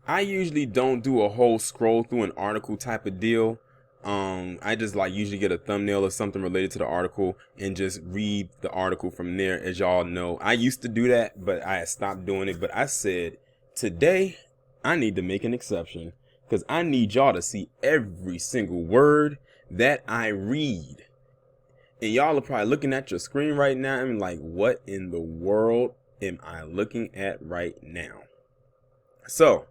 I usually don't do a whole scroll through an article type of deal. I just like usually get a thumbnail or something related to the article and just read the article from there. As y'all know, I used to do that, but I had stopped doing it. But I said today I need to make an exception because I need y'all to see every single word that I read. And y'all are probably looking at your screen right now and like, what in the world am I looking at right now? So,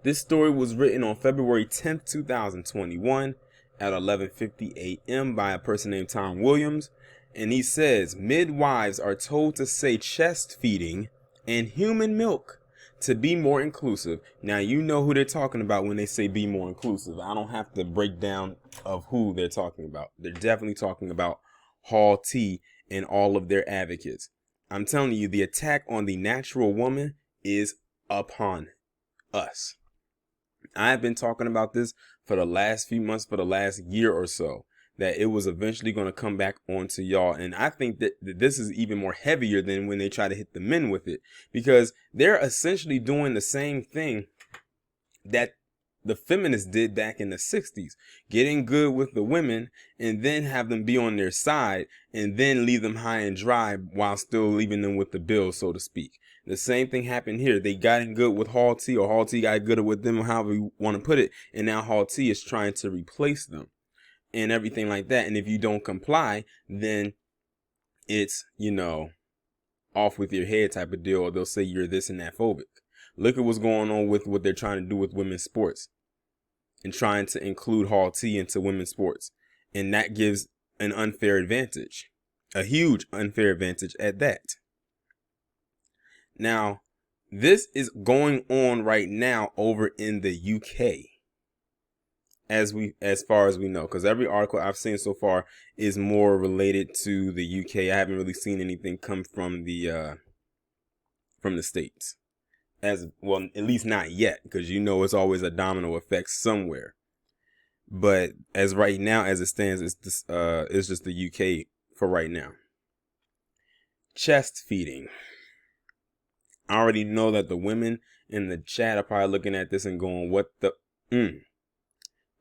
this story was written on February 10th, 2021 at 11:50 a.m. by a person named Tom Williams. And he says, midwives are told to say chest feeding and human milk to be more inclusive. Now, you know who they're talking about when they say be more inclusive. I don't have to break down of who they're talking about. They're definitely talking about Hall T and all of their advocates. I'm telling you, the attack on the natural woman is upon us. I've been talking about this for the last few months, for the last year or so, that it was eventually going to come back onto y'all. And I think that this is even more heavier than when they try to hit the men with it, because they're essentially doing the same thing that the feminists did back in the 60s, getting good with the women and then have them be on their side and then leave them high and dry while still leaving them with the bill, so to speak. The same thing happened here. They got in good with Hall T, or Hall T got good with them, however you want to put it. And now Hall T is trying to replace them and everything like that. And if you don't comply, then it's, off with your head type of deal. Or they'll say you're this and that phobic. Look at what's going on with what they're trying to do with women's sports and trying to include Hall T into women's sports. And that gives an unfair advantage, a huge unfair advantage at that. Now, this is going on right now over in the UK, as far as we know, because every article I've seen so far is more related to the UK. I haven't really seen anything come from the States. As well, at least not yet, because it's always a domino effect somewhere. But as right now, as it stands, it's just the UK for right now. Chest feeding. I already know that the women in the chat are probably looking at this and going, what the?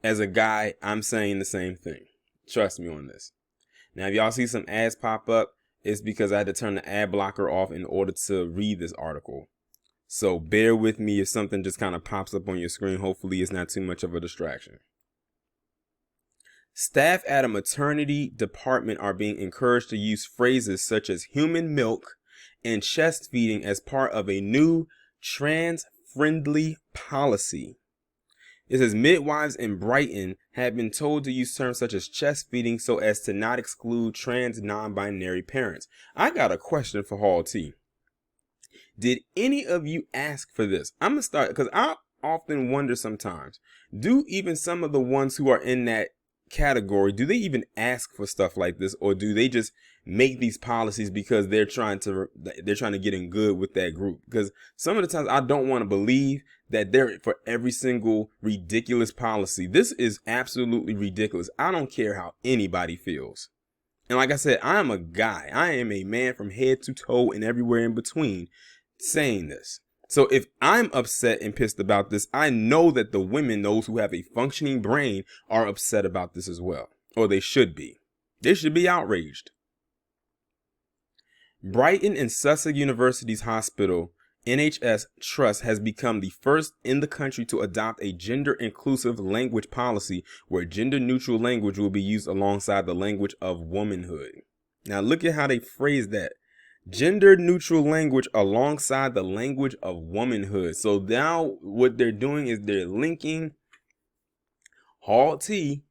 As a guy, I'm saying the same thing. Trust me on this. Now, if y'all see some ads pop up, it's because I had to turn the ad blocker off in order to read this article. So bear with me if something just kind of pops up on your screen. Hopefully it's not too much of a distraction. Staff at a maternity department are being encouraged to use phrases such as human milk and chest feeding as part of a new trans-friendly policy. It says midwives in Brighton have been told to use terms such as chest feeding so as to not exclude trans non-binary parents. I got a question for Hall T. Did any of you ask for this? I'm going to start because I often wonder sometimes, do even some of the ones who are in that category, do they even ask for stuff like this, or do they just make these policies because they're trying to get in good with that group? Because some of the times I don't want to believe that they're for every single ridiculous policy. This is absolutely ridiculous. I don't care how anybody feels. And like I said, I am a guy. I am a man from head to toe and everywhere in between saying this. So if I'm upset and pissed about this, I know that the women, those who have a functioning brain, are upset about this as well. Or they should be. They should be outraged. Brighton and Sussex University's hospital, NHS Trust, has become the first in the country to adopt a gender-inclusive language policy where gender-neutral language will be used alongside the language of womanhood. Now look at how they phrase that. Gender-neutral language alongside the language of womanhood. So now what they're doing is they're linking Hall T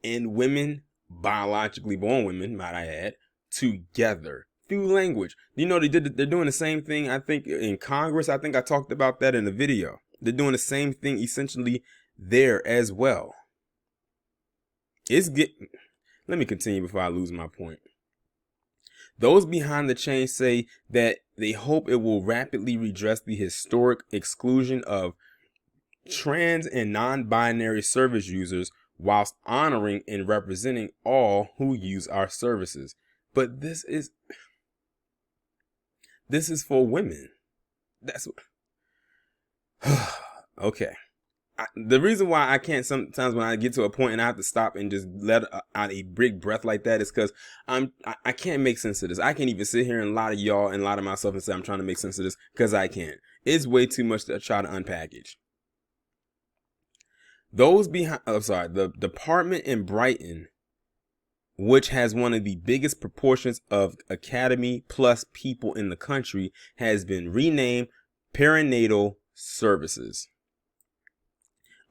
and women, biologically born women, might I add, together through language. They're doing the same thing, I think, in Congress. I think I talked about that in the video. They're doing the same thing essentially there as well. Let me continue before I lose my point. Those behind the change say that they hope it will rapidly redress the historic exclusion of trans and non-binary service users whilst honoring and representing all who use our services. But this is for women. That's what. Okay. The reason why I can't sometimes when I get to a point and I have to stop and just let out a big breath like that is because I can't make sense of this. I can't even sit here and lie to y'all and lie to myself and say I'm trying to make sense of this because I can't. It's way too much to try to unpackage. The department in Brighton, which has one of the biggest proportions of Academy Plus people in the country, has been renamed Perinatal Services.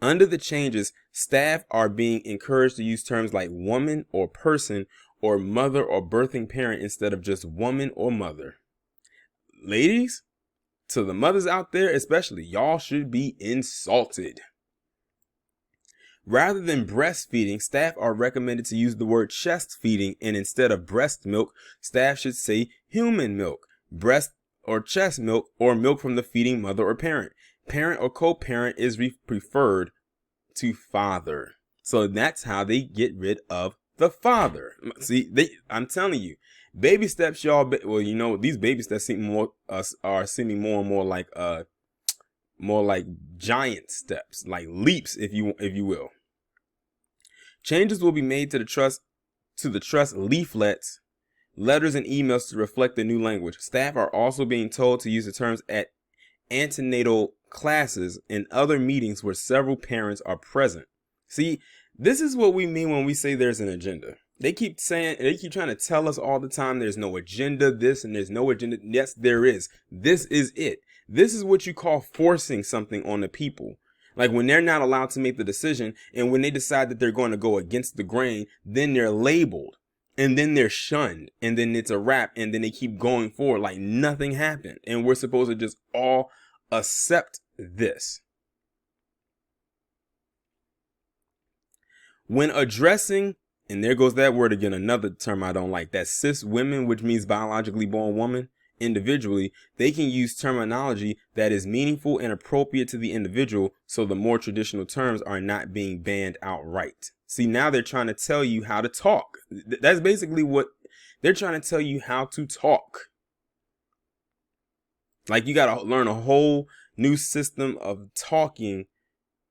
Under the changes, staff are being encouraged to use terms like woman or person or mother or birthing parent instead of just woman or mother. Ladies, to the mothers out there especially, y'all should be insulted. Rather than breastfeeding, staff are recommended to use the word chest feeding, and instead of breast milk, staff should say human milk, breast or chest milk, or milk from the feeding mother or parent. Parent or co-parent is preferred to father. So that's how they get rid of the father. See, I'm telling you, baby steps, y'all. Well, you know, these baby steps are seeming more and more like giant steps, like leaps, if you will. Changes will be made to the trust leaflets, letters, and emails to reflect the new language. Staff are also being told to use the terms at antenatal classes and other meetings where several parents are present. See, this is what we mean when we say there's an agenda. They keep trying to tell us all the time there's no agenda, this, and there's no agenda. Yes, there is. This is it. This is what you call forcing something on the people. Like when they're not allowed to make the decision, and when they decide that they're going to go against the grain, then they're labeled, and then they're shunned, and then it's a wrap, and then they keep going forward like nothing happened. And we're supposed to just all accept this. When addressing, and there goes that word again, another term I don't like, that cis women, which means biologically born woman, individually, they can use terminology that is meaningful and appropriate to the individual, so the more traditional terms are not being banned outright. See, now they're trying to tell you how to talk. That's basically what they're trying to tell you, how to talk. Like you got to learn a whole new system of talking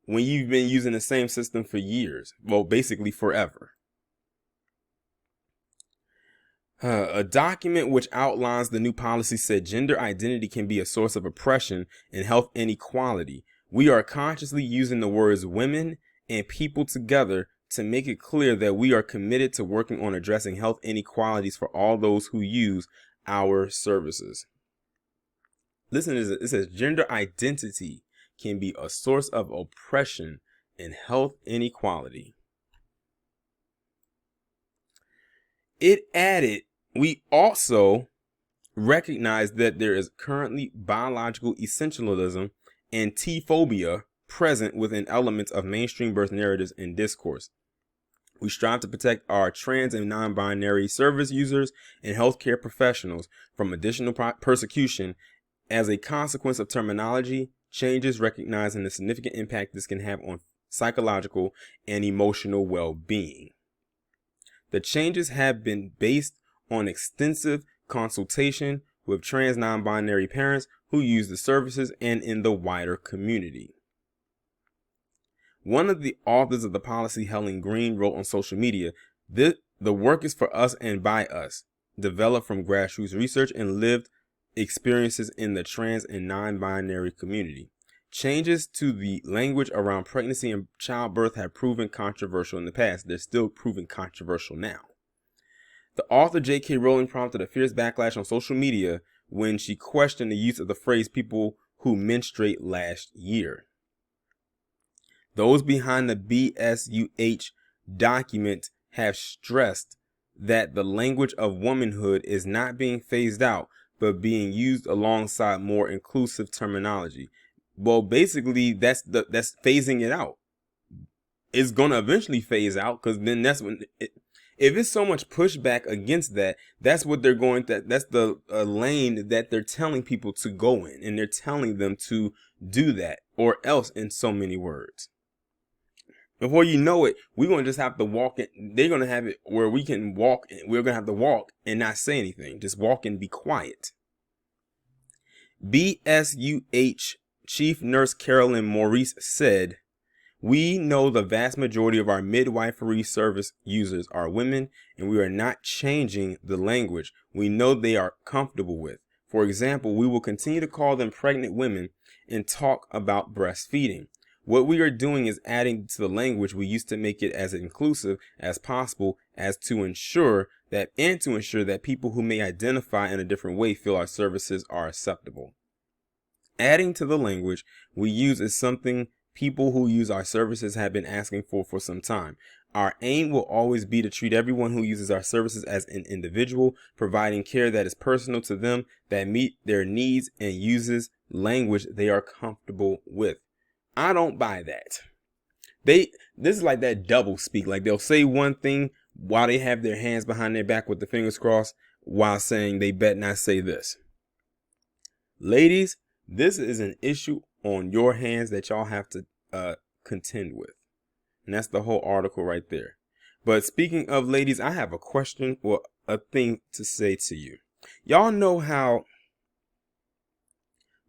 when you've been using the same system for years. Well, basically forever. A document which outlines the new policy said gender identity can be a source of oppression and health inequality. We are consciously using the words women and people together to make it clear that we are committed to working on addressing health inequalities for all those who use our services. Listen, it says gender identity can be a source of oppression and health inequality. It added, we also recognize that there is currently biological essentialism and T-phobia present within elements of mainstream birth narratives and discourse. We strive to protect our trans and non-binary service users and healthcare professionals from additional persecution as a consequence of terminology changes, recognizing the significant impact this can have on psychological and emotional well-being. The changes have been based on extensive consultation with trans non-binary parents who use the services and in the wider community. One of the authors of the policy, Helen Green, wrote on social media, the work is for us and by us, developed from grassroots research and lived experiences in the trans and non-binary community. Changes to the language around pregnancy and childbirth have proven controversial in the past. They're still proven controversial now. The author J.K. Rowling prompted a fierce backlash on social media when she questioned the use of the phrase people who menstruate last year. Those behind the BSUH document have stressed that the language of womanhood is not being phased out, but being used alongside more inclusive terminology. Well, basically, that's phasing it out. It's going to eventually phase out, because then that's when, if it's so much pushback against that, that's what they're going to, that's the lane that they're telling people to go in, and they're telling them to do that, or else, in so many words. Before you know it, we're going to just have to walk it. They're going to have it where we can walk. We're going to have to walk and not say anything. Just walk and be quiet. BSUH Chief Nurse Carolyn Maurice said, "We know the vast majority of our midwifery service users are women, and we are not changing the language we know they are comfortable with. For example, we will continue to call them pregnant women and talk about breastfeeding. What we are doing is adding to the language we used to make it as inclusive as possible to ensure that people who may identify in a different way feel our services are acceptable. Adding to the language we use is something people who use our services have been asking for some time. Our aim will always be to treat everyone who uses our services as an individual, providing care that is personal to them, that meet their needs, and uses language they are comfortable with." I don't buy that. This is like that double speak. Like they'll say one thing while they have their hands behind their back with the fingers crossed, while saying they bet not say this. Ladies, this is an issue on your hands that y'all have to contend with. And that's the whole article right there. But speaking of ladies, I have a question or a thing to say to you. Y'all know how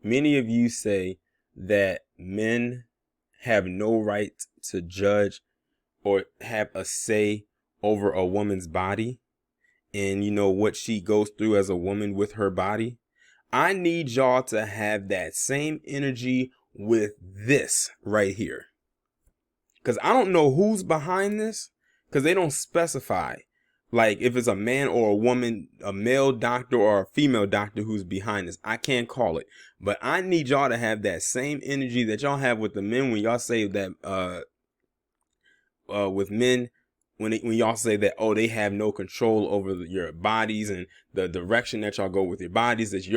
many of you say that men have no right to judge or have a say over a woman's body and what she goes through as a woman with her body. I need y'all to have that same energy with this right here. Because I don't know who's behind this, because they don't specify. Like if it's a man or a woman, a male doctor or a female doctor who's behind this. I can't call it. But I need y'all to have that same energy that y'all have with the men when y'all say that with men when y'all say that, oh, they have no control over your bodies and the direction that y'all go with your bodies. Is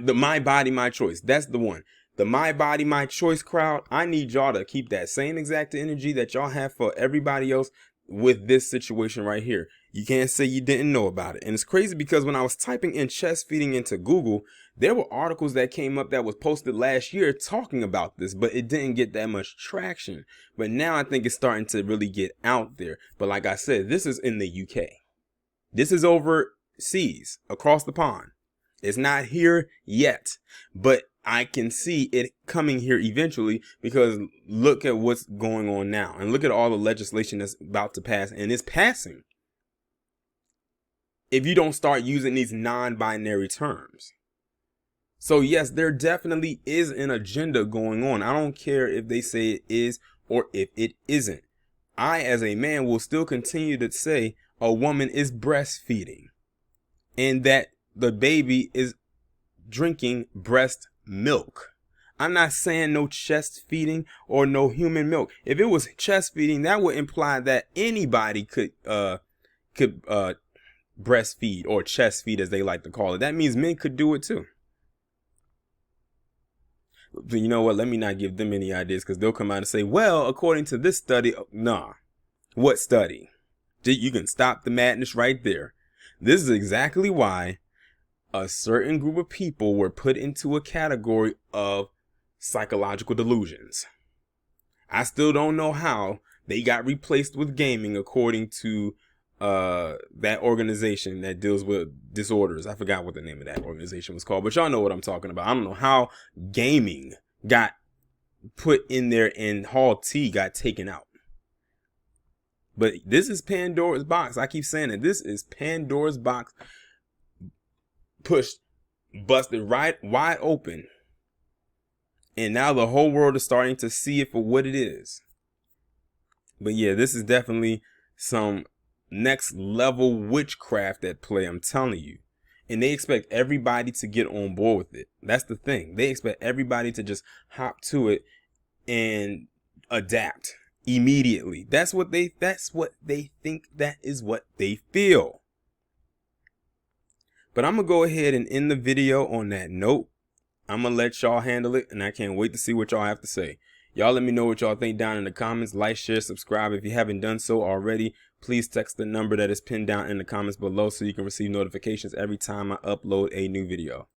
my body, my choice. That's the one. The my body, my choice crowd. I need y'all to keep that same exact energy that y'all have for everybody else with this situation right here. You can't say you didn't know about it. And it's crazy because when I was typing in chest feeding into Google, there were articles that came up that was posted last year talking about this, but it didn't get that much traction. But now I think it's starting to really get out there. But like I said, this is in the UK. This is overseas, across the pond. It's not here yet, but I can see it coming here eventually, because look at what's going on now and look at all the legislation that's about to pass, and it's passing if you don't start using these non-binary terms. So yes, there definitely is an agenda going on. I don't care if they say it is or if it isn't. I, as a man, will still continue to say a woman is breastfeeding and that the baby is drinking breast milk. I'm not saying no chest feeding or no human milk. If it was chest feeding, that would imply that anybody could breastfeed, or chest feed as they like to call it. That means men could do it too. But you know what? Let me not give them any ideas, because they'll come out and say, well, according to this study. Nah. What study? You can stop the madness right there. This is exactly why a certain group of people were put into a category of psychological delusions. I still don't know how they got replaced with gaming, according to that organization that deals with disorders. I forgot what the name of that organization was called, but y'all know what I'm talking about. I don't know how gaming got put in there and Hall T got taken out. But this is Pandora's box. I keep saying it. This is Pandora's box pushed, busted right wide open. And now the whole world is starting to see it for what it is. But yeah, this is definitely some next level witchcraft at play, I'm telling you. And they expect everybody to get on board with it. That's the thing. They expect everybody to just hop to it and adapt immediately. That's what they think, that is what they feel. But I'm going to go ahead and end the video on that note. I'm going to let y'all handle it, and I can't wait to see what y'all have to say. Y'all let me know what y'all think down in the comments. Like, share, subscribe. If you haven't done so already, please text the number that is pinned down in the comments below so you can receive notifications every time I upload a new video.